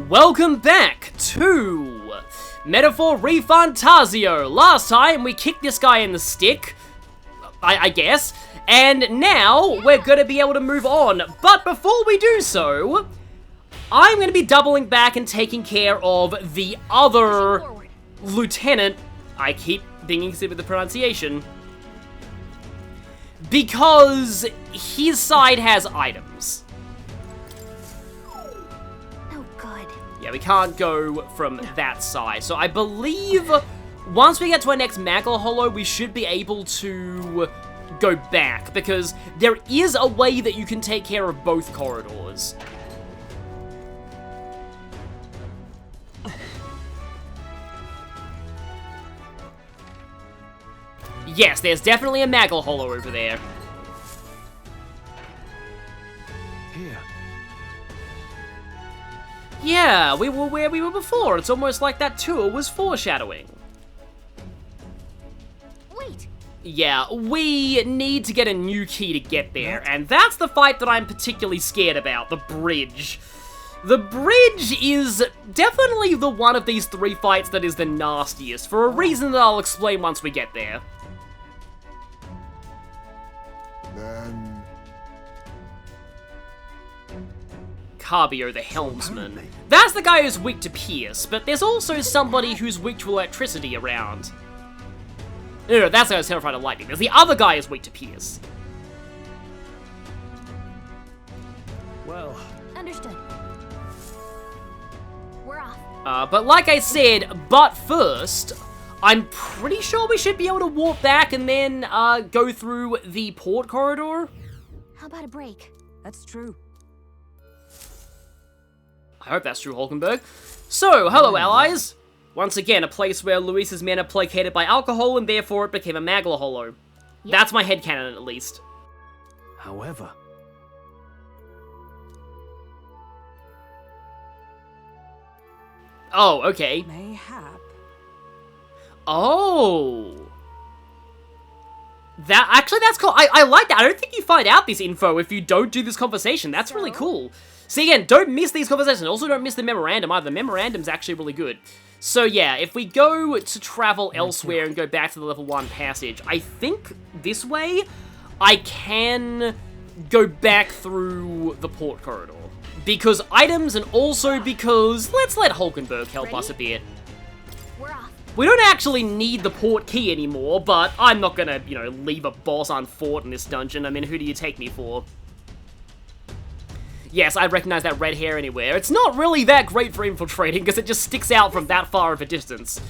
Welcome back to Metaphor ReFantazio. Last time we kicked this guy in the stick, I guess, and now we're gonna be able to move on. But before we do so, I'm gonna be doubling back and taking care of the other lieutenant. I keep being inconsistent with the pronunciation. Because his side has items. Yeah, we can't go from that side. So I believe once we get to our next Magla Hollow, we should be able to go back, because there is a way that you can take care of both corridors. Yes, there's definitely a Magla Hollow over there. Here. Yeah, we were where we were before. It's almost like that tour was foreshadowing. Wait. Yeah, we need to get a new key to get there, and that's the fight that I'm particularly scared about, the bridge. The bridge is definitely the one of these three fights that is the nastiest, for a reason that I'll explain once we get there. Then... Cabio, the helmsman. That's the guy who's weak to pierce, but there's also somebody who's weak to electricity around. No, that's the guy who's terrified of lightning. There's the other guy who's weak to pierce. Well... Understood. We're off. But like I said, but first, I'm pretty sure we should be able to warp back and then go through the port corridor. How about a break? That's true. I hope that's true, Hulkenberg. So, hello, allies. Once again, a place where Luis's men are placated by alcohol, and therefore it became a Magla Hollow. Yep. That's my headcanon, at least. However... Oh, okay. Mayhap. Oh. That's cool. I like that. I don't think you find out this info if you don't do this conversation. That's really cool. See, again, don't miss these conversations. Also, don't miss the memorandum either. The memorandum's actually really good. So, yeah, if we go to travel elsewhere and go back to the level 1 passage, I think this way I can go back through the port corridor. Because items, and also because let's let Hulkenberg help us a bit. We're off. We don't actually need the port key anymore, but I'm not gonna, you know, leave a boss unfought in this dungeon. I mean, who do you take me for? Yes, I recognize that red hair anywhere. It's not really that great for infiltrating, because it just sticks out from that far of a distance.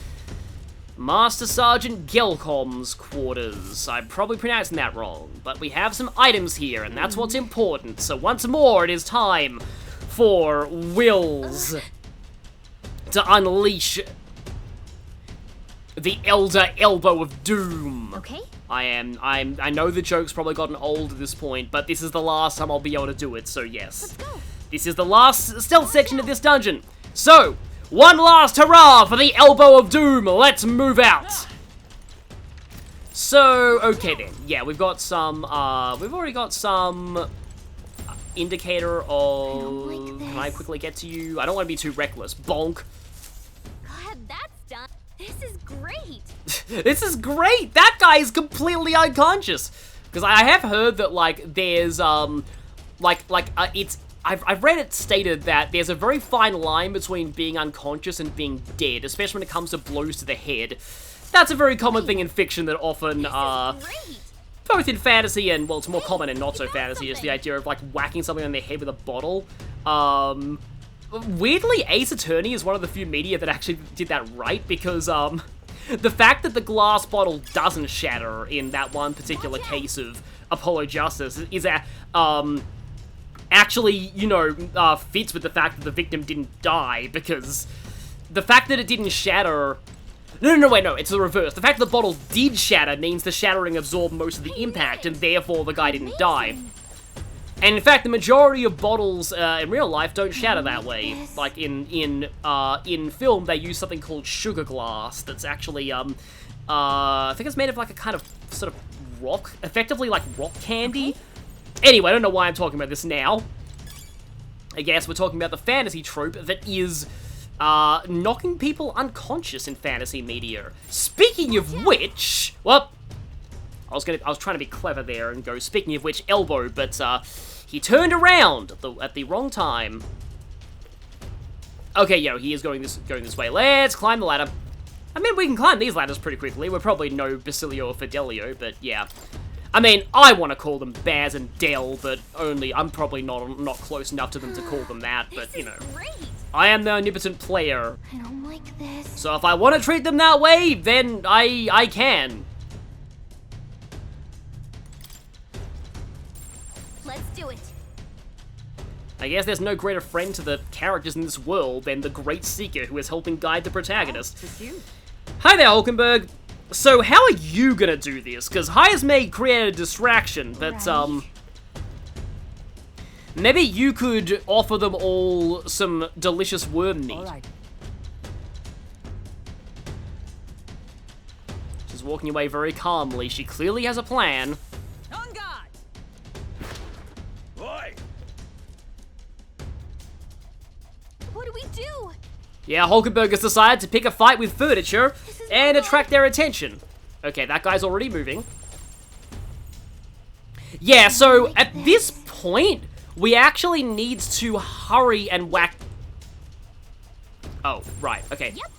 Master Sergeant Glechom's quarters. I'm probably pronouncing that wrong, but we have some items here, and that's what's important. So once more, it is time for Wills to unleash the Elder Elbow of Doom. Okay. I know the joke's probably gotten old at this point, but this is the last time I'll be able to do it, so yes. Let's go. This is the last stealth section of this dungeon. So, one last hurrah for the Elbow of Doom. Let's move out. So, okay then. Yeah, we've got some, we've already got some indicator of... Can I quickly get to you? I don't want to be too reckless. Bonk. God, that's done. This is great. This is great! That guy is completely unconscious! Because I have heard that, like, there's, I've read it stated that there's a very fine line between being unconscious and being dead, especially when it comes to blows to the head. That's a very common thing in fiction that often, Great. both in fantasy and, well, it's more common in not-so-fantasy, is the idea of, like, whacking something on their head with a bottle. Weirdly, Ace Attorney is one of the few media that actually did that right, because, the fact that the glass bottle doesn't shatter in that one particular case of Apollo Justice is actually, you know, fits with the fact that the victim didn't die, because the fact that it didn't shatter... No, it's the reverse. The fact that the bottle did shatter means the shattering absorbed most of the impact, and therefore the guy didn't die. And in fact, the majority of bottles in real life don't shatter that way. Like in film, they use something called sugar glass. That's actually I think it's made of like a kind of sort of rock, effectively like rock candy. Anyway, I don't know why I'm talking about this now. I guess we're talking about the fantasy trope that is knocking people unconscious in fantasy media. Speaking of which, well, I was trying to be clever there and go, speaking of which, elbow, but he turned around at the wrong time. Okay, yo, he is going this way. Let's climb the ladder. I mean, we can climb these ladders pretty quickly. We're probably no Basilio or Fidelio, but yeah. I mean, I want to call them Baz and Del, but I'm probably not close enough to them to call them that, but, you know. Great. I am the omnipotent player. I don't like this. So if I want to treat them that way, then I can. Let's do it. I guess there's no greater friend to the characters in this world than the Great Seeker who is helping guide the protagonist. Hi there, Hulkenberg. So how are you gonna do this? Because Hayes may create a distraction, but maybe you could offer them all some delicious worm meat. Right. She's walking away very calmly. She clearly has a plan. On guard. Oi! What do we do? Yeah, Hulkenberg has decided to pick a fight with furniture and attract their attention. Okay, that guy's already moving. Yeah, so at this point, we actually need to hurry and whack... Oh, right, okay. Yep.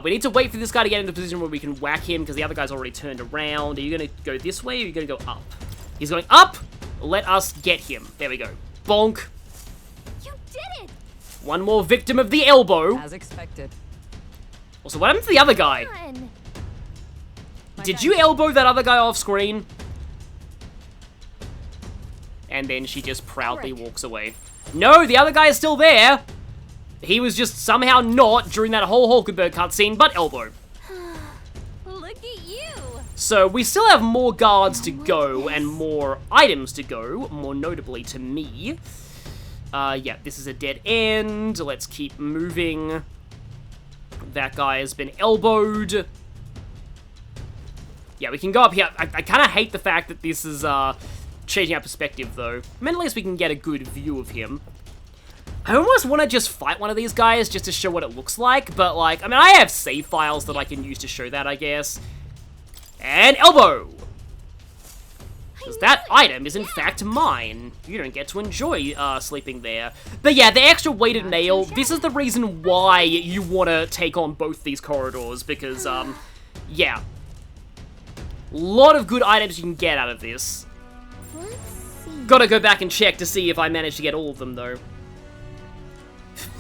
We need to wait for this guy to get into a position where we can whack him because the other guy's already turned around. Are you going to go this way or are you going to go up? He's going up! Let us get him. There we go. Bonk. You did it. One more victim of the elbow. As expected. Also, what happened to the other guy? Fun. Did you elbow that other guy off screen? And then she just proudly walks away. No, the other guy is still there. He was just somehow not during that whole Hulkenberg cutscene, but elbow. Look at you. So we still have more guards to go and more items to go, more notably to me. Yeah, this is a dead end. Let's keep moving. That guy has been elbowed. Yeah, we can go up here. I kind of hate the fact that this is changing our perspective, though. I mean, at least we can get a good view of him. I almost want to just fight one of these guys just to show what it looks like, but, like, I mean, I have save files that I can use to show that, I guess. And elbow! Because that item is, in fact, mine. You don't get to enjoy sleeping there. But yeah, the extra weighted nail, this is the reason why you want to take on both these corridors, because, yeah. A lot of good items you can get out of this. Let's see. Gotta go back and check to see if I managed to get all of them, though.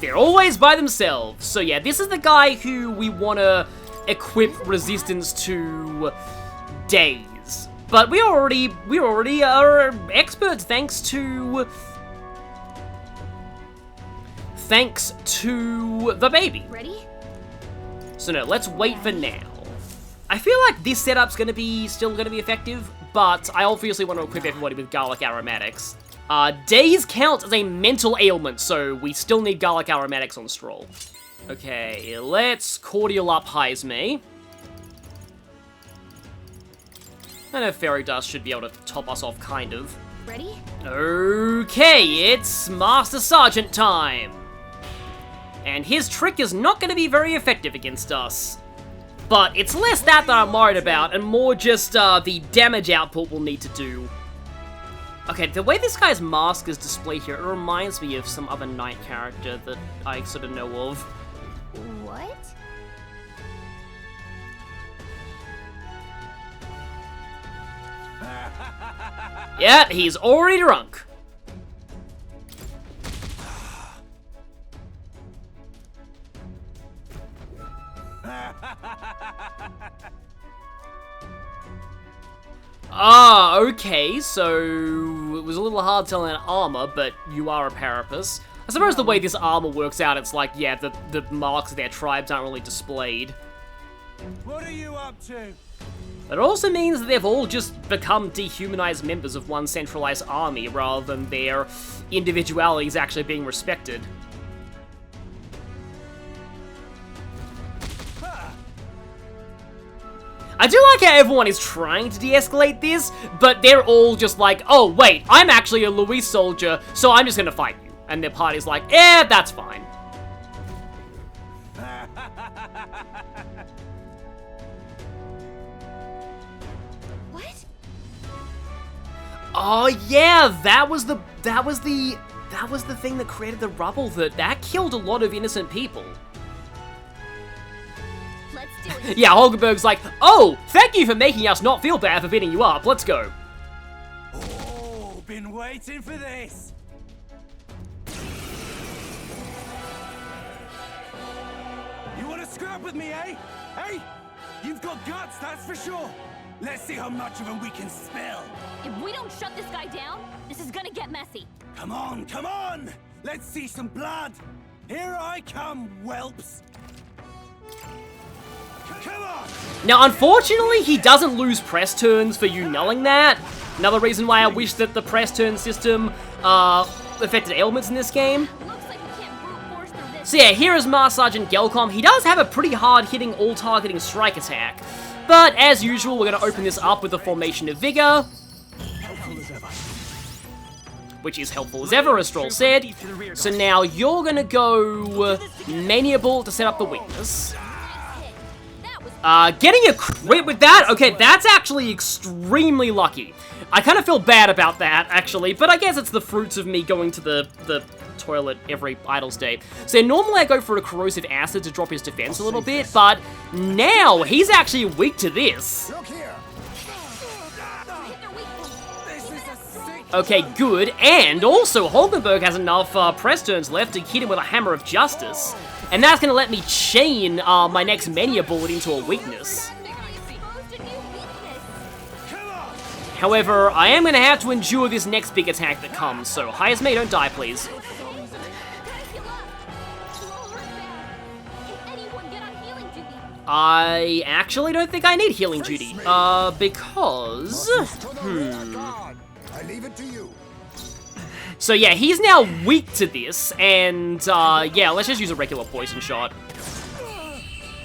They're always by themselves. So yeah, this is the guy who we want to equip resistance to days. But we already are experts thanks to the baby. Ready? So no, let's wait for now. I feel like this setup's still gonna be effective, but I obviously want to equip everybody with garlic aromatics. Days count as a mental ailment, so we still need garlic aromatics on Stroll. Okay, let's cordial up Heisme. I know Fairy Dust should be able to top us off, kind of. Ready? Okay, it's Master Sergeant time! And his trick is not going to be very effective against us. But it's less that I'm worried about, and more just the damage output we'll need to do. Okay, the way this guy's mask is displayed here, it reminds me of some other knight character that I sort of know of. What? Yeah, he's already drunk. Ah, okay, so it was a little hard telling armor, but you are a Parapus. I suppose the way this armor works out, it's like, yeah, the marks of their tribes aren't really displayed. What are you up to? But it also means that they've all just become dehumanized members of one centralized army, rather than their individualities actually being respected. I do like how everyone is trying to de-escalate this, but they're all just like, oh, wait, I'm actually a Luis soldier, so I'm just gonna fight you. And their party's like, eh, that's fine. What? Oh yeah, that was the thing that created the rubble. That killed a lot of innocent people. Let's do it. Yeah, Holgenberg's like, oh, thank you for making us not feel bad for beating you up. Let's go. Oh, been waiting for this. You want to scrap with me, eh? Hey, you've got guts, that's for sure. Let's see how much of them we can spill. If we don't shut this guy down, this is gonna get messy. Come on, come on! Let's see some blood. Here I come, whelps. Come on! Now, unfortunately, he doesn't lose press turns for you nulling that. Another reason why I wish that the press turn system affected ailments in this game. Looks like we can't brute force through this. So yeah, here is Master Sergeant Glechom. He does have a pretty hard-hitting, all-targeting strike attack. But, as usual, we're going to open this up with the Formation of Vigor. Which is helpful as ever, as Stroll said. So now you're going to go Maniable to set up the weakness. Getting a crit with that? Okay, that's actually extremely lucky. I kind of feel bad about that, actually, but I guess it's the fruits of me going to the toilet every idle day. So normally I go for a corrosive acid to drop his defense a little bit, but now he's actually weak to this. Look here. Okay, good, and also Holgenberg has enough press turns left to hit him with a Hammer of Justice, and that's gonna let me chain my next Mania Bullet into a weakness. However, I am gonna have to endure this next big attack that comes, so Hayasme, don't die, please. I actually don't think I need healing duty, because... I leave it to you. So yeah, he's now weak to this, and yeah, let's just use a regular poison shot.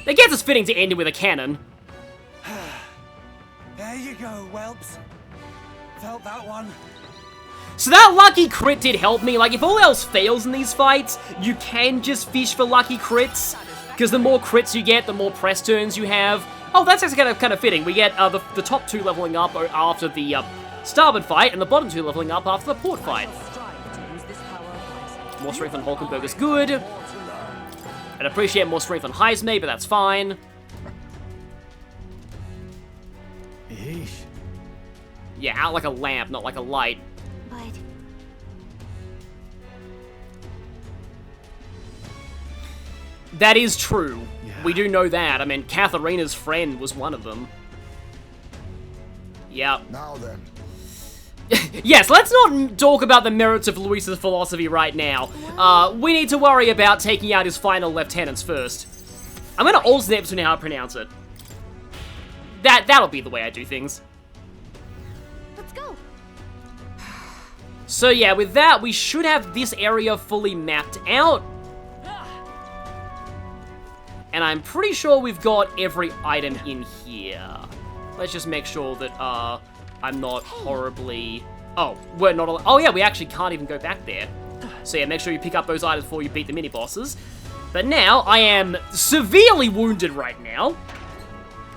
It gets us fitting to end it with a cannon. There you go, whelps. Felt that one. So that lucky crit did help me. Like, if all else fails in these fights, you can just fish for lucky crits, because the more crits you get, the more press turns you have. Oh, that's actually kind of fitting. We get the top two leveling up after the starboard fight, and the bottom two leveling up after the port fight. More strength on Holkenberg is good. I'd appreciate more strength on Heisme, but that's fine. Yeesh. Yeah, out like a lamp, not like a light. But That is true. Yeah. We do know that. I mean, Katharina's friend was one of them. Yep. Now then. Yes, let's not talk about the merits of Luis's philosophy right now. We need to worry about taking out his final lieutenants first. I'm gonna alternate between how I pronounce it. That'll be the way I do things. let's go. So yeah, with that, we should have this area fully mapped out. And I'm pretty sure we've got every item in here. Let's just make sure that, I'm not horribly... Oh, we're not... Oh yeah, we actually can't even go back there. So yeah, make sure you pick up those items before you beat the mini-bosses. But now, I am severely wounded right now.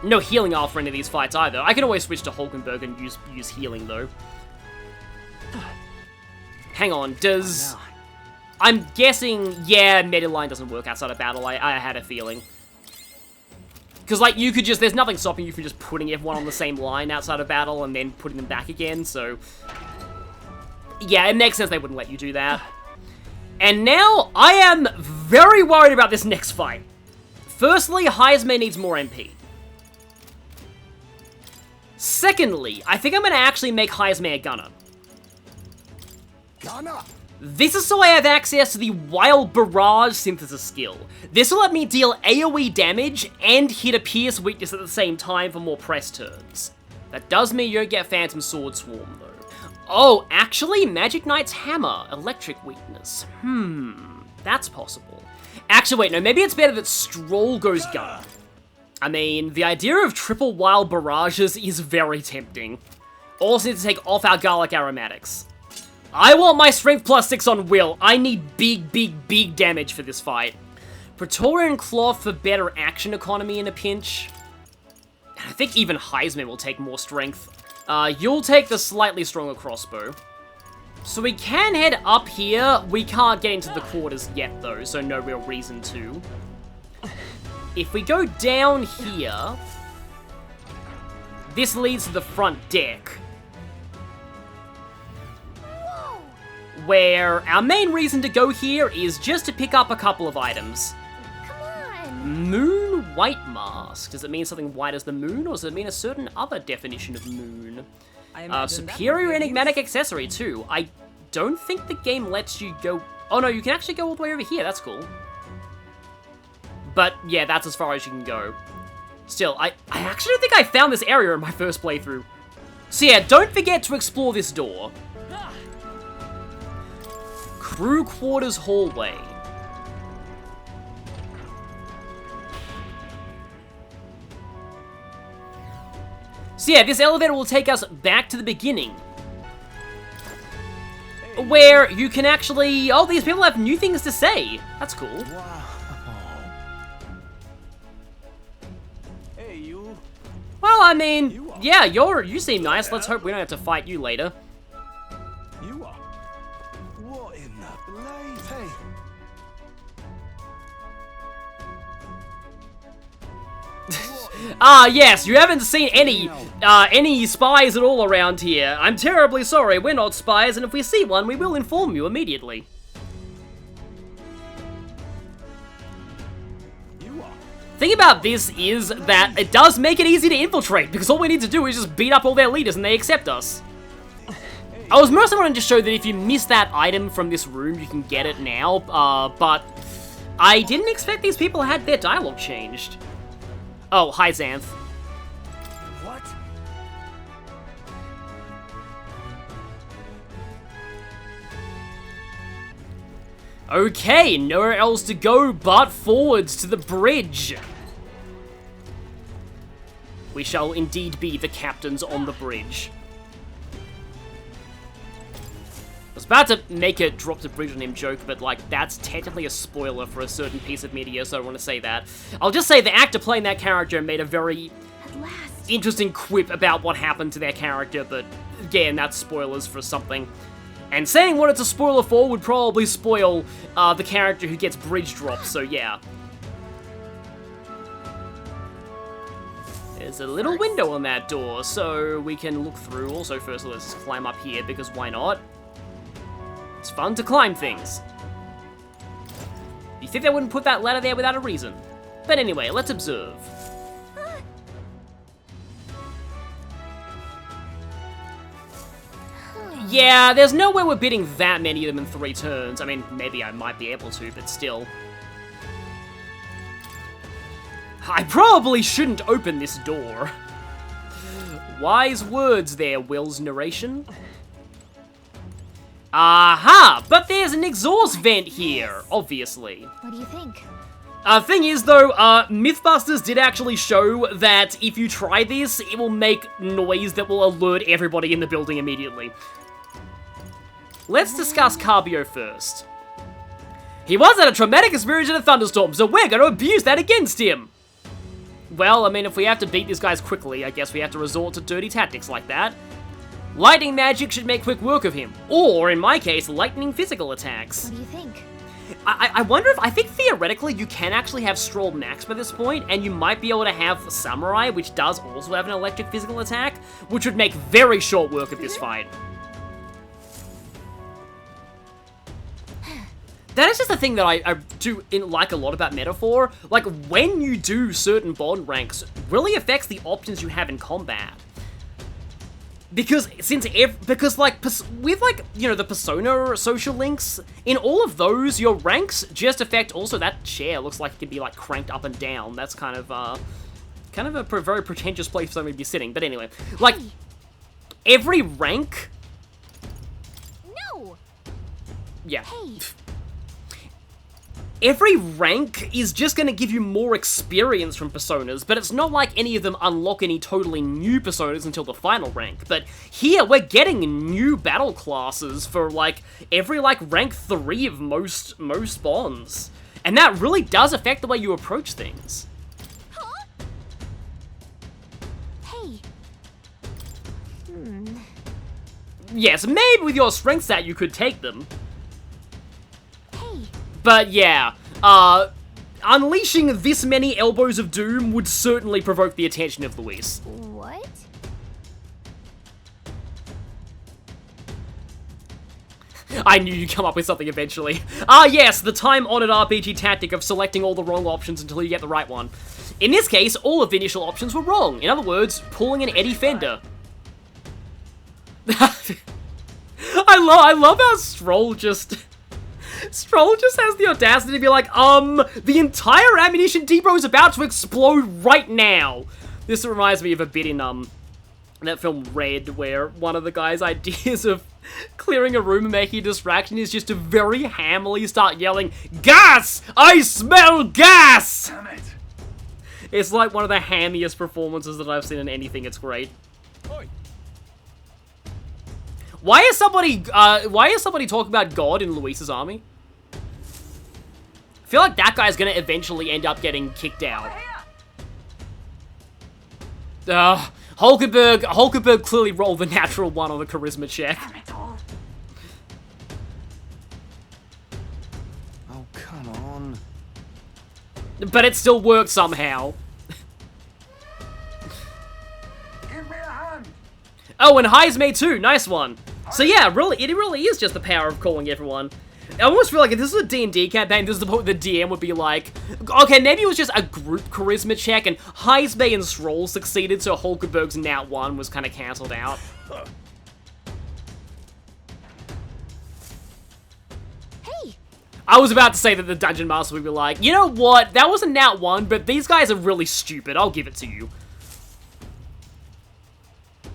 No healing after any of these fights either. I can always switch to Holkenberg and use healing, though. Hang on, does... I'm guessing, yeah, Mediline doesn't work outside of battle. I had a feeling. Because, like, you could just... There's nothing stopping you from just putting everyone on the same line outside of battle and then putting them back again, so... Yeah, it makes sense they wouldn't let you do that. And now, I am very worried about this next fight. Firstly, Heisme needs more MP. Secondly, I think I'm going to actually make Heisme a gunner. Gunner. This is so I have access to the Wild Barrage Synthesis skill. This will let me deal AoE damage and hit a Pierce weakness at the same time for more press turns. That does mean you don't get Phantom Sword Swarm, though. Oh, actually, Magic Knight's Hammer, Electric weakness. That's possible. Actually, wait, no, maybe it's better that Stroll goes gunner. I mean, the idea of triple wild barrages is very tempting. Also to take off our garlic aromatics. I want my strength +6 on will. I need big damage for this fight. Praetorian cloth for better action economy in a pinch. I think even Heisman will take more strength. You'll take the slightly stronger crossbow. So we can head up here. We can't get into the quarters yet though, so no real reason to. If we go down here, this leads to the front deck. Whoa! Where our main reason to go here is just to pick up a couple of items. Come on! Moon white mask. Does it mean something white as the moon, or does it mean a certain other definition of moon? Superior enigmatic accessory too. I don't think the game lets you go... Oh no, you can actually go all the way over here. That's cool. But yeah, that's as far as you can go. Still, I actually don't think I found this area in my first playthrough. So yeah, don't forget to explore this door. Crew quarters hallway. So yeah, this elevator will take us back to the beginning. Where you can actually... Oh, these people have new things to say. That's cool. Wow. Hey, you. Well, I mean, yeah, you seem nice. Let's hope we don't have to fight you later. You are. What in the blade? Hey. Ah, yes, you haven't seen any spies at all around here. I'm terribly sorry, we're not spies, and if we see one, we will inform you immediately. You are. Thing about this is that it does make it easy to infiltrate, because all we need to do is just beat up all their leaders and they accept us. I was mostly wanting to show that if you miss that item from this room, you can get it now, but I didn't expect these people had their dialogue changed. Oh, hi, Xanth. What? Okay, nowhere else to go but forwards to the bridge. We shall indeed be the captains on the bridge. I was about to make a drop the bridge on him joke, but like, that's technically a spoiler for a certain piece of media, so I don't want to say that. I'll just say the actor playing that character made a very At last. interesting quip about what happened to their character, but again, that's spoilers for something. And saying what it's a spoiler for would probably spoil the character who gets bridge dropped, so yeah. There's a little window on that door, so we can look through. Also, first let's climb up here, because why not? It's fun to climb things. You think they wouldn't put that ladder there without a reason? But anyway, let's observe. Yeah, there's no way we're beating that many of them in 3 turns. I mean, maybe I might be able to, but still. I probably shouldn't open this door. Wise words there, Will's narration. Aha! But there's an exhaust vent here, obviously. What do you think? Thing is, though, Mythbusters did actually show that if you try this, it will make noise that will alert everybody in the building immediately. Let's discuss Carbio first. He once had a traumatic experience in a thunderstorm, so we're going to abuse that against him. Well, I mean, if we have to beat these guys quickly, I guess we have to resort to dirty tactics like that. Lightning magic should make quick work of him. Or, in my case, lightning physical attacks. What do you think? I wonder if, I think theoretically you can actually have Stroll Max by this point, and you might be able to have Samurai, which does also have an electric physical attack, which would make very short work of this fight. That is just the thing that I do like a lot about Metaphor. Like, when you do certain bond ranks, really affects the options you have in combat. Because with like, you know, the Persona social links, in all of those, your ranks just affect, also that chair looks like it can be like cranked up and down. That's kind of a very pretentious place for somebody to be sitting. But anyway, like, every rank... No! Yeah. Hey! every rank is just going to give you more experience from personas, but it's not like any of them unlock any totally new personas until the final rank. But here, we're getting new battle classes for, like, every, like, rank 3 of most bonds. And that really does affect the way you approach things. Huh? Hey. Yes, maybe with your strength stat you could take them. Hey. But yeah, unleashing this many elbows of doom would certainly provoke the attention of Luis. What? I knew you'd come up with something eventually. Ah yes, the time-honored RPG tactic of selecting all the wrong options until you get the right one. In this case, all of the initial options were wrong. In other words, pulling an Eddie Fender. I love how Stroll just has the audacity to be like, the entire ammunition depot is about to explode right now. This reminds me of a bit in, that film Red, where one of the guy's ideas of clearing a room and making a distraction is just to very hammerly start yelling, "Gas! I smell gas!" Damn it. It's like one of the hammiest performances that I've seen in anything. It's great. Oi. Why is somebody talking about God in Luis's army? I feel like that guy's gonna eventually end up getting kicked out. Hulkenberg clearly rolled the natural 1 on the charisma check. Oh, come on. But it still worked somehow. Give me a hand. Oh, and Heismay too, nice one. So yeah, it really is just the power of calling everyone. I almost feel like if this was a D&D campaign, this is the point the DM would be like, okay, maybe it was just a group charisma check, and Heismay and Stroll succeeded, so Hulkenberg's Nat 1 was kind of cancelled out. Hey. I was about to say that the Dungeon Master would be like, you know what, that was a Nat 1, but these guys are really stupid, I'll give it to you.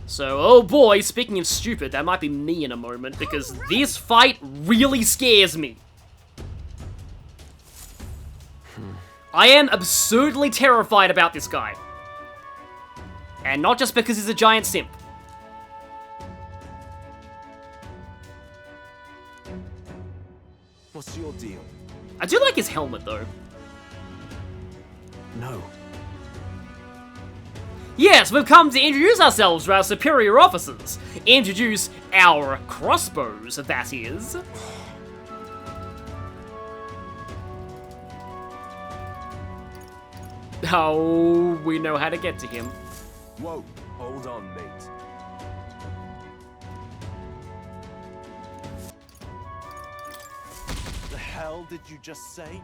So, oh boy, speaking of stupid, that might be me in a moment, because this fight really scares me. I am absurdly terrified about this guy. And not just because he's a giant simp. What's your deal? I do like his helmet, though. No. Yes, we've come to introduce ourselves to our superior officers. Introduce our crossbows, that is. Oh, we know how to get to him. Whoa, hold on, mate. The hell did you just say?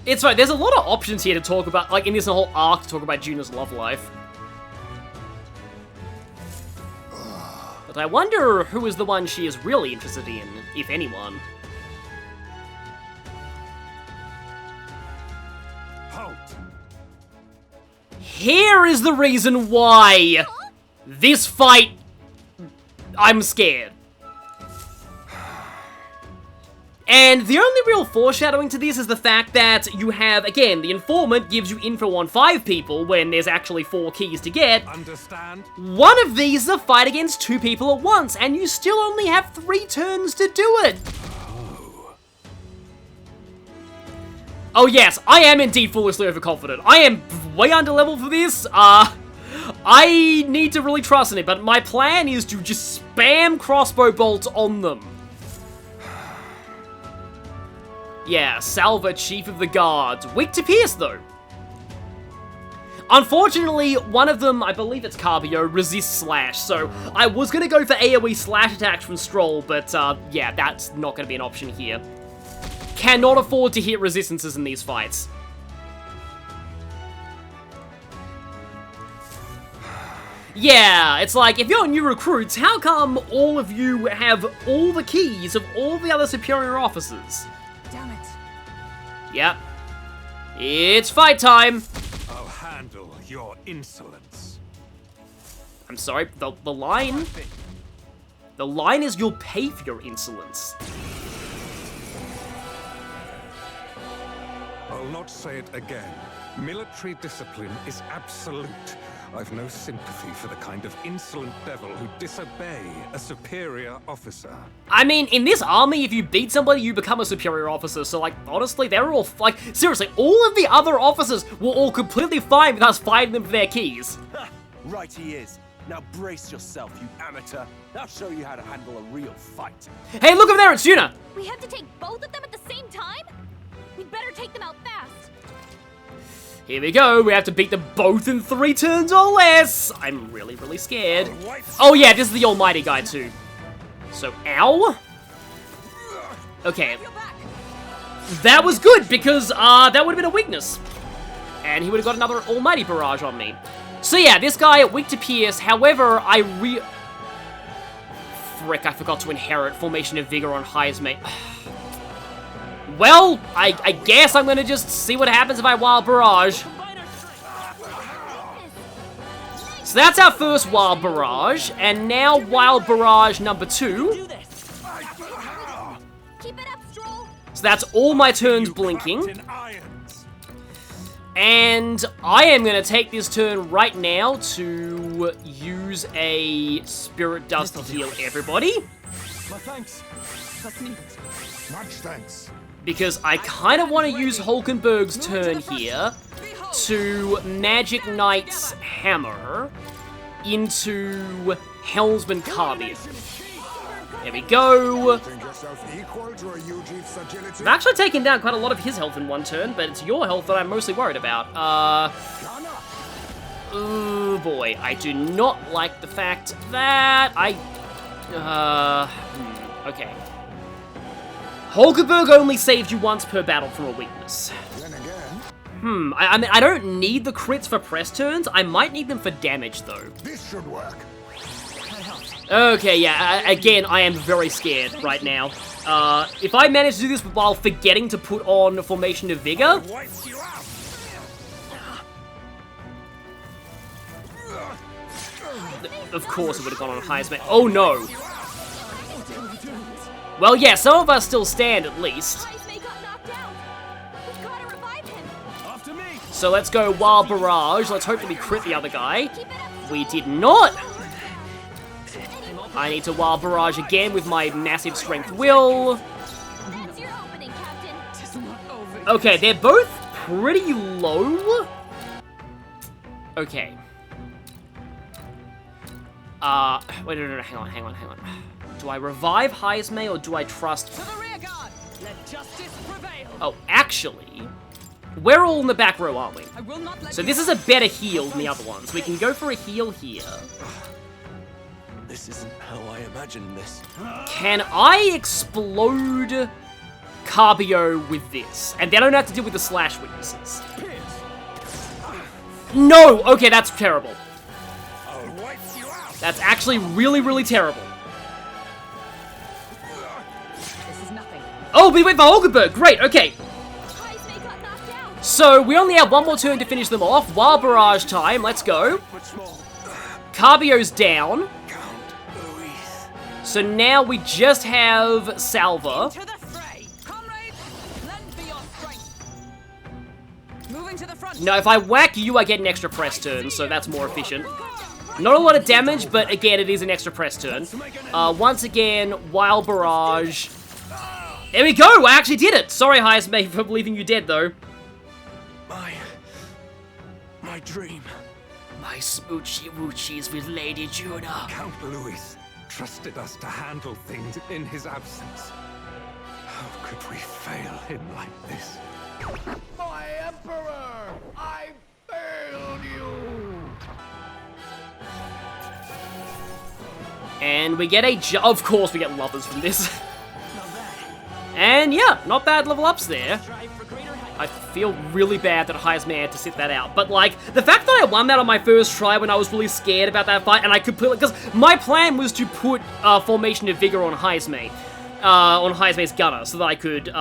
It's right, there's a lot of options here to talk about, like in this whole arc to talk about Juna's love life. But I wonder who is the one she is really interested in, if anyone. Halt! Here is the reason why this fight, I'm scared. And the only real foreshadowing to this is the fact that you have, again, the informant gives you info on 5 people when there's actually 4 keys to get. Understand? One of these is a fight against 2 people at once, and you still only have 3 turns to do it. Oh yes, I am indeed foolishly overconfident. I am way underleveled for this. I need to really trust in it, but my plan is to just spam crossbow bolts on them. Yeah, Salva, Chief of the Guards. Weak to pierce, though. Unfortunately, one of them, I believe it's Carbio, resists slash, so I was going to go for AoE slash attacks from Stroll, but yeah, that's not going to be an option here. Cannot afford to hit resistances in these fights. Yeah, it's like, if you're new recruits, how come all of you have all the keys of all the other superior officers? Damn it. Yep. It's fight time! I'll handle your insolence. I'm sorry, the line... The line is you'll pay for your insolence. I'll not say it again. Military discipline is absolute. I've no sympathy for the kind of insolent devil who disobey a superior officer. I mean, in this army, if you beat somebody, you become a superior officer. So, like, honestly, they're all, like, seriously, all of the other officers were all completely fine with us fighting them for their keys. Right he is. Now brace yourself, you amateur. I'll show you how to handle a real fight. Hey, look over there, it's Yuna! We have to take both of them at the same time? We'd better take them out fast. Here we go, we have to beat them both in 3 turns or less! I'm really, really scared. Oh yeah, this is the almighty guy too. So, ow? Okay. That was good, because that would have been a weakness. And he would have got another almighty barrage on me. So yeah, this guy, weak to pierce, however, Frick, I forgot to inherit Formation of Vigor on Heismate. Well, I guess I'm gonna just see what happens if I Wild Barrage. So that's our first Wild Barrage, and now Wild Barrage number 2. Keep it up, Stroll. So that's all my turns blinking. And I am going to take this turn right now to use a Spirit Dust to heal everybody. My thanks. That's needed. Much thanks. Because I kind of want to use Hulkenberg's turn here to Magic Knight's Hammer into Helmsman Carbine. There we go. I've actually taken down quite a lot of his health in one turn, but it's your health that I'm mostly worried about. Oh boy, I do not like the fact that okay. Hulkenberg only saved you once per battle from a weakness. Then again, I mean, I don't need the crits for press turns. I might need them for damage, though. this should work. Okay, yeah, again, I am very scared right now. If I manage to do this while forgetting to put on Formation of Vigor... Of course it would have gone on Heisman. Oh no! Well, yeah, some of us still stand at least. Heismate got knocked out. We've got to revive him. After me. So let's go Wild Barrage. Let's hope that we crit the other guy. Keep it up. We did not! I need to Wild Barrage again with my massive Strength Will. That's your opening, Captain. Okay, they're both pretty low. Okay. Wait, no, hang on. Do I revive Heismay or do I trust... To the rear guard! Let justice prevail! Oh, actually, we're all in the back row, aren't we? I will not let So you this is a better heal than the other one, so we can go for a heal here. This isn't how I imagined this. Can I explode Carbio with this? And then I don't have to deal with the slash weaknesses. No! Okay, that's terrible. I'll wipe you out. That's actually really, really terrible. This is nothing. Oh, we went for Hulkenberg! Great, okay. Heismate got knocked out. So, we only have one more turn to finish them off. Wild Barrage time, let's go. Much more. Carbio's down. Count Louise. So now we just have Salva. To the fray! Comrades, lend me your strength! Moving to the front! Now, if I whack you, I get an extra press turn, so that's more efficient. Not a lot of damage, but again, it is an extra press turn. Once again, Wild Barrage. There we go! I actually did it! Sorry, Heismate, for leaving you dead, though. My dream. My smoochy woochies with Lady Juna. Count Louis trusted us to handle things in his absence. How could we fail him like this? My Emperor! I failed you! And we get of course we get lovers from this. And yeah, not bad level ups there. I feel really bad that Heisman had to sit that out. But like, the fact that I won that on my first try when I was really scared about that fight, and I completely, because my plan was to put Formation of Vigor on Heisman. On Heisman's gunner, so that I could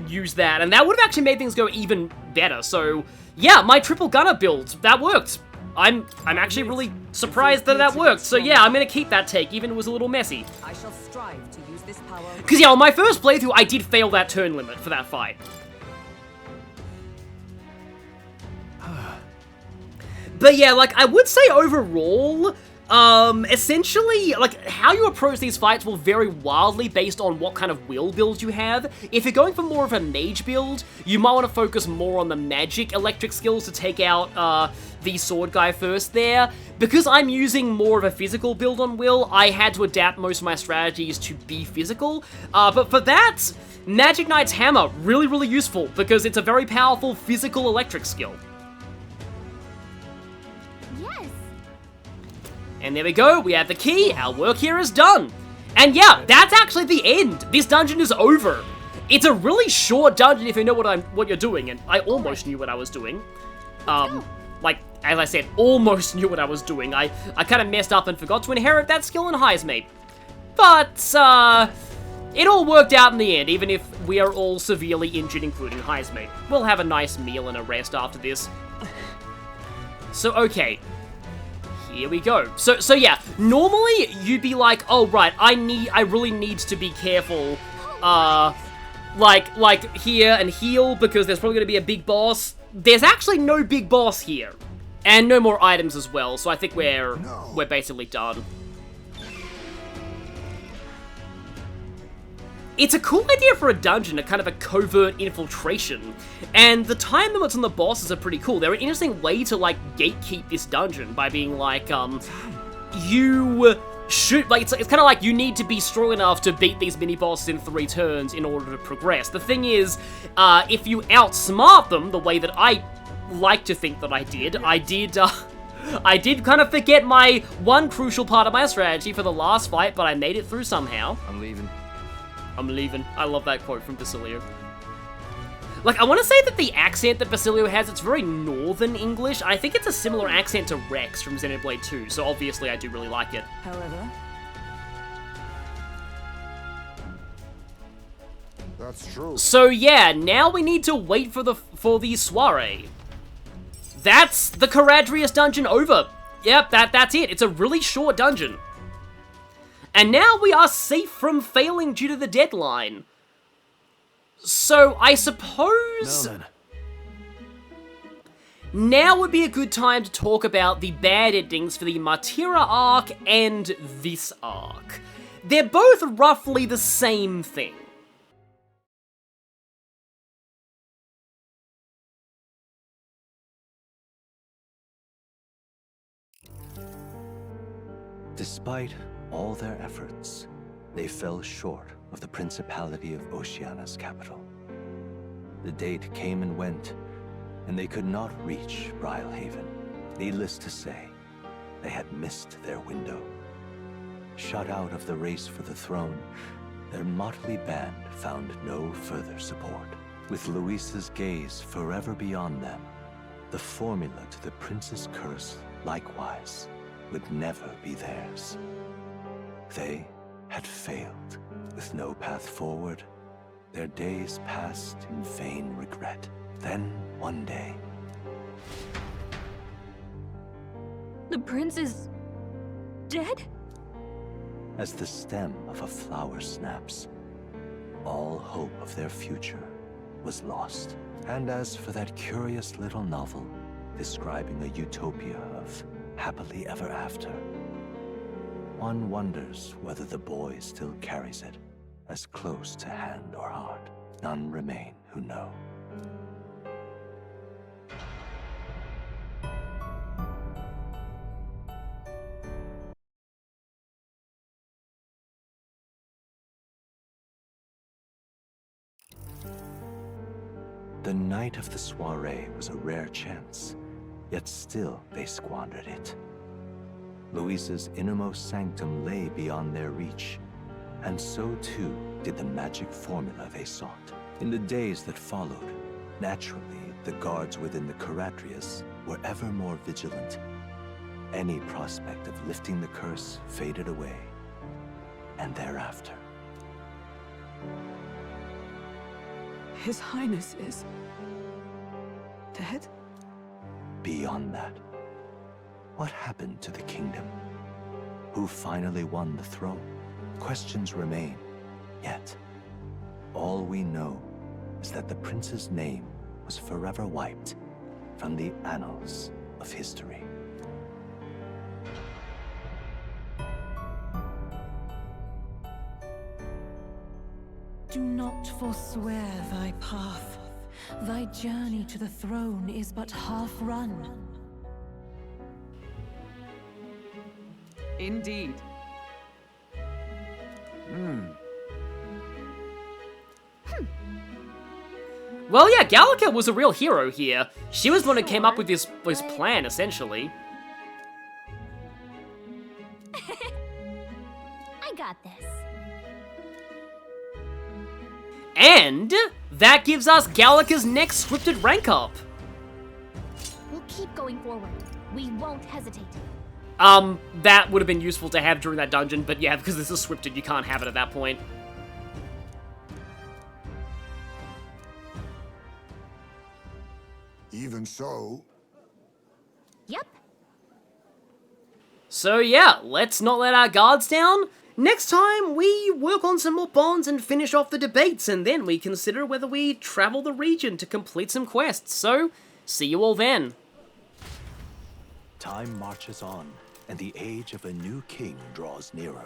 use that, and that would have actually made things go even better. So yeah, my triple gunner build, that worked. I'm actually really surprised that that worked. So yeah, I'm gonna keep that take, even if it was a little messy. I shall strive to use this power. Because yeah, on my first playthrough, I did fail that turn limit for that fight. But yeah, like, I would say overall, essentially, like, how you approach these fights will vary wildly based on what kind of will build you have. If you're going for more of a mage build, you might want to focus more on the magic electric skills to take out, the sword guy first there. Because I'm using more of a physical build on will, I had to adapt most of my strategies to be physical. But for that, Magic Knight's Hammer, really, really useful, because it's a very powerful physical electric skill. Yes. And there we go, we have the key, our work here is done. And yeah, that's actually the end. This dungeon is over. It's a really short dungeon if you know what you're doing, and I almost knew what I was doing. Like, as I said, almost knew what I was doing. I kind of messed up and forgot to inherit that skill in Heismate. But, it all worked out in the end, even if we are all severely injured, including Heismate. We'll have a nice meal and a rest after this. So, okay. Here we go. So yeah, normally you'd be like, oh right, I really need to be careful, like here and heal, because there's probably gonna be a big boss. There's actually no big boss here. And no more items as well, so I think we're basically done. It's a cool idea for a dungeon, a kind of a covert infiltration, and the time limits on the bosses are pretty cool. They're an interesting way to, like, gatekeep this dungeon by being like, you should, like, it's kind of like you need to be strong enough to beat these mini-bosses in 3 turns in order to progress. The thing is, if you outsmart them the way that I like to think that I did kind of forget my one crucial part of my strategy for the last fight, but I made it through somehow. I'm leaving. I love that quote from Basilio. Like, I want to say that the accent that Basilio has, it's very northern English. I think it's a similar accent to Rex from Xenoblade 2, so obviously I do really like it. However, That's true. So yeah, now we need to wait for the soiree. That's the Caradrius dungeon over. Yep, that's it. It's a really short dungeon. And now we are safe from failing due to the deadline. So, I suppose now would be a good time to talk about the bad endings for the Martyra arc and this arc. They're both roughly the same thing. Despite all their efforts, they fell short of the Principality of Oceania's capital. The date came and went, and they could not reach Brylehaven. Needless to say, they had missed their window. Shut out of the race for the throne, their motley band found no further support. With Luisa's gaze forever beyond them, the formula to the prince's curse, likewise, would never be theirs. They had failed. With no path forward, their days passed in vain regret. Then, one day... The prince is dead? As the stem of a flower snaps, all hope of their future was lost. And as for that curious little novel describing a utopia of happily ever after, one wonders whether the boy still carries it as close to hand or heart. None remain who know. The night of the soiree was a rare chance, yet still they squandered it. Luisa's innermost sanctum lay beyond their reach, and so too did the magic formula they sought. In the days that followed, naturally, the guards within the Caradrius were ever more vigilant. Any prospect of lifting the curse faded away, and thereafter. His Highness is dead? Beyond that, What happened to the kingdom? Who finally won the throne? Questions remain, yet all we know is that the prince's name was forever wiped from the annals of history. Do not forswear thy path. Thy journey to the throne is but half run. Indeed. Well, yeah, Gallica was a real hero here. She was the one who came up with this plan, essentially. I got this. And that gives us Gallica's next scripted rank up. We'll keep going forward. We won't hesitate. That would have been useful to have during that dungeon, but yeah, because this is scripted, you can't have it at that point. Even so, Yep. So yeah, let's not let our guards down. Next time, we work on some more bonds and finish off the debates, and then we consider whether we travel the region to complete some quests. So, see you all then. Time marches on, and the age of a new king draws nearer.